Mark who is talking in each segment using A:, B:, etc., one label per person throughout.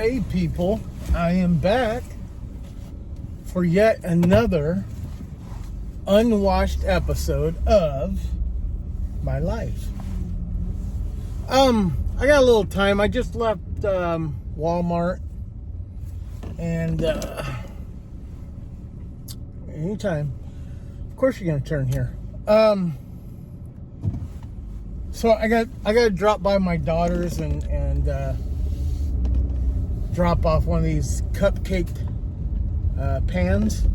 A: Hey people, I am back for yet another unwashed episode of my life. I got a little time. I just left Walmart and anytime. Of course you're gonna turn here. So I got to drop by my daughter's and drop off one of these cupcake pans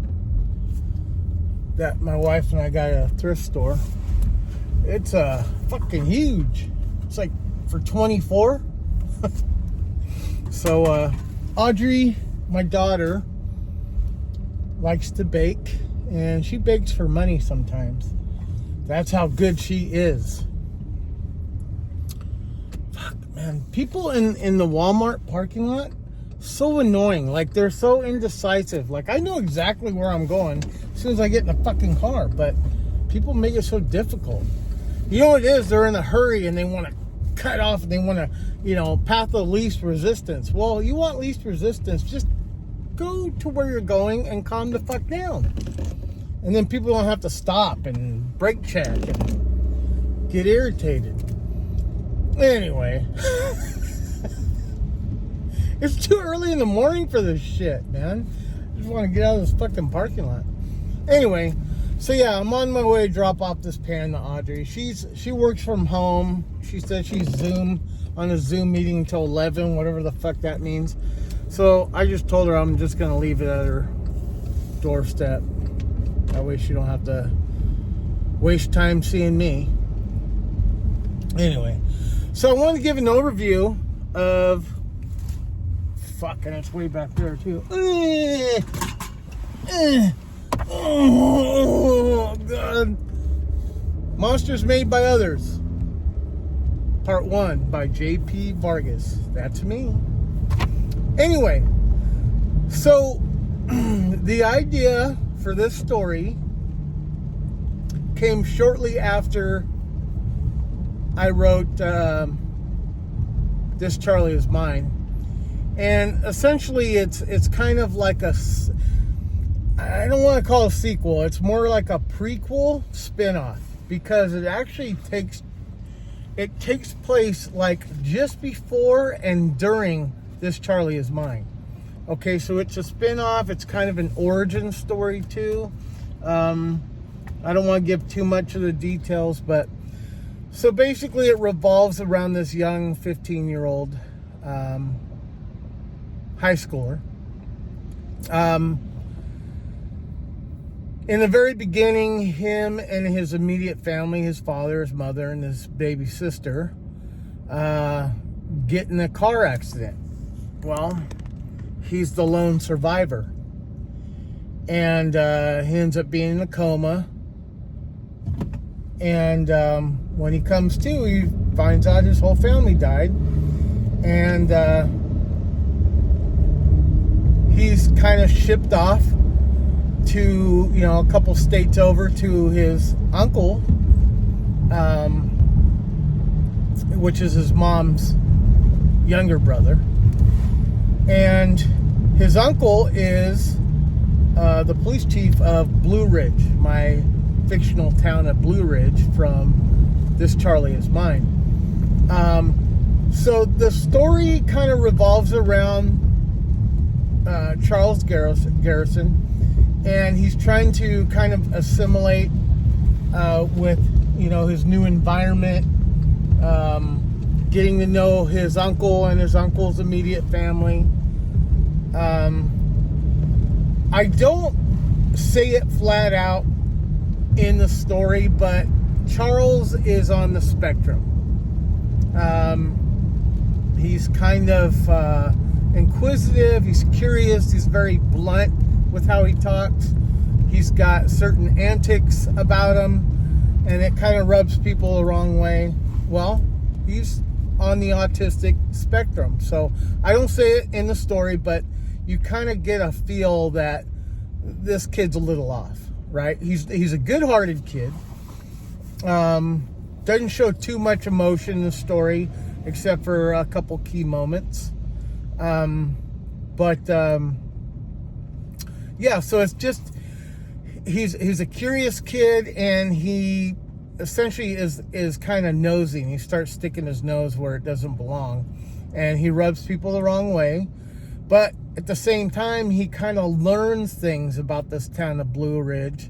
A: that my wife and I got at a thrift store. It's fucking huge. It's like for $24. So Audrey, my daughter, likes to bake, and she bakes for money sometimes. That's how good she is. Fuck, man. People in the Walmart parking lot, so annoying. Like, they're so indecisive. Like, I know exactly where I'm going as soon as I get in the fucking car, but people make it so difficult. You know what it is? They're in a hurry and they want to cut off and they want to, path of least resistance. Well, you want least resistance, just go to where you're going and calm the fuck down. And then people don't have to stop and brake check and get irritated. Anyway. It's too early in the morning for this shit, man. I just want to get out of this fucking parking lot. Anyway, so yeah, I'm on my way to drop off this pan to Audrey. She works from home. She said she's on a Zoom meeting until 11, whatever the fuck that means. So I just told her I'm just gonna leave it at her doorstep. That way she don't have to waste time seeing me. Anyway, so I want to give an overview of. Fuck, and it's way back there too. Oh God! Monsters Made by Others, Part 1 by J.P. Vargas. That's me. Anyway, so the idea for this story came shortly after I wrote This Charlie Is Mine. And essentially it's kind of like I don't want to call it a sequel. It's more like a prequel spin-off, because it actually takes place like just before and during This Charlie Is Mine. Okay, so it's a spin-off. It's kind of an origin story too. I don't want to give too much of the details, but so basically it revolves around this young 15-year-old high schooler. In the very beginning, him and his immediate family, his father, his mother, and his baby sister, get in a car accident. Well, he's the lone survivor. And he ends up being in a coma. And when he comes to, he finds out his whole family died. And he's kind of shipped off to, a couple states over to his uncle, which is his mom's younger brother. And his uncle is the police chief of Blue Ridge, my fictional town of Blue Ridge from This Charlie Is Mine. So the story kind of revolves around Charles Garrison, and he's trying to kind of assimilate with his new environment, getting to know his uncle and his uncle's immediate family. I don't say it flat out in the story, but Charles is on the spectrum. He's kind of inquisitive, he's curious, he's very blunt with how he talks. He's got certain antics about him, and it kind of rubs people the wrong way. Well, he's on the autistic spectrum. So I don't say it in the story, but you kind of get a feel that this kid's a little off, right? He's a good-hearted kid. Doesn't show too much emotion in the story, except for a couple key moments. Yeah, so it's just he's a curious kid, and he essentially is kind of nosy. He starts sticking his nose where it doesn't belong, and he rubs people the wrong way. But at the same time, he kind of learns things about this town of Blue Ridge.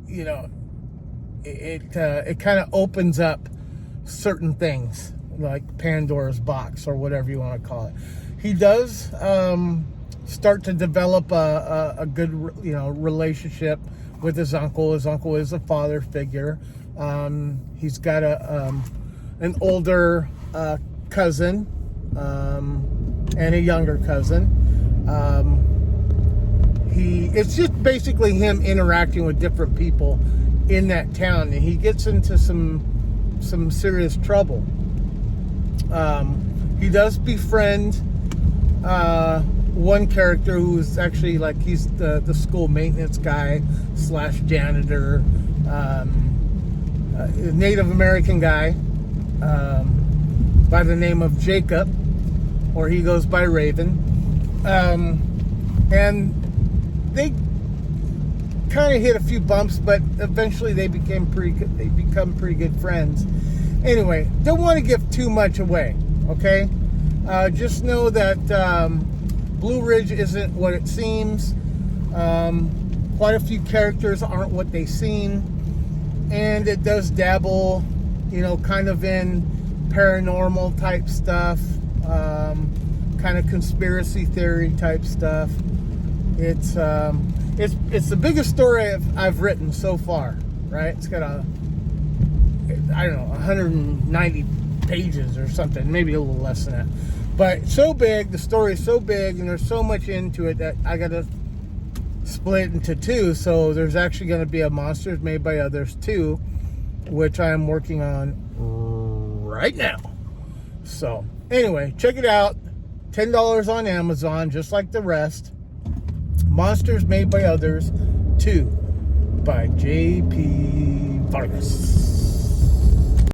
A: You know, it kind of opens up certain things, like Pandora's box or whatever you want to call it. He does start to develop a good, relationship with his uncle. His uncle is a father figure. He's got an older cousin and a younger cousin. It's just basically him interacting with different people in that town, and he gets into some serious trouble. He does befriend one character who's actually he's the school maintenance guy / janitor, Native American guy by the name of Jacob, or he goes by Raven, and they kind of hit a few bumps, but eventually they become pretty good friends. Anyway, don't want to give too much away, okay? Just know that Blue Ridge isn't what it seems. Quite a few characters aren't what they seem, and it does dabble, kind of in paranormal type stuff, kind of conspiracy theory type stuff. It's the biggest story I've written so far, right? It's got 190 pages or something, maybe a little less than that. But so big, the story is so big, and there's so much into it that I got to split it into two. So there's actually going to be a Monsters Made by Others 2, which I am working on right now. So anyway, check it out. $10 on Amazon, just like the rest. Monsters Made by Others 2 by J.P. Vargas.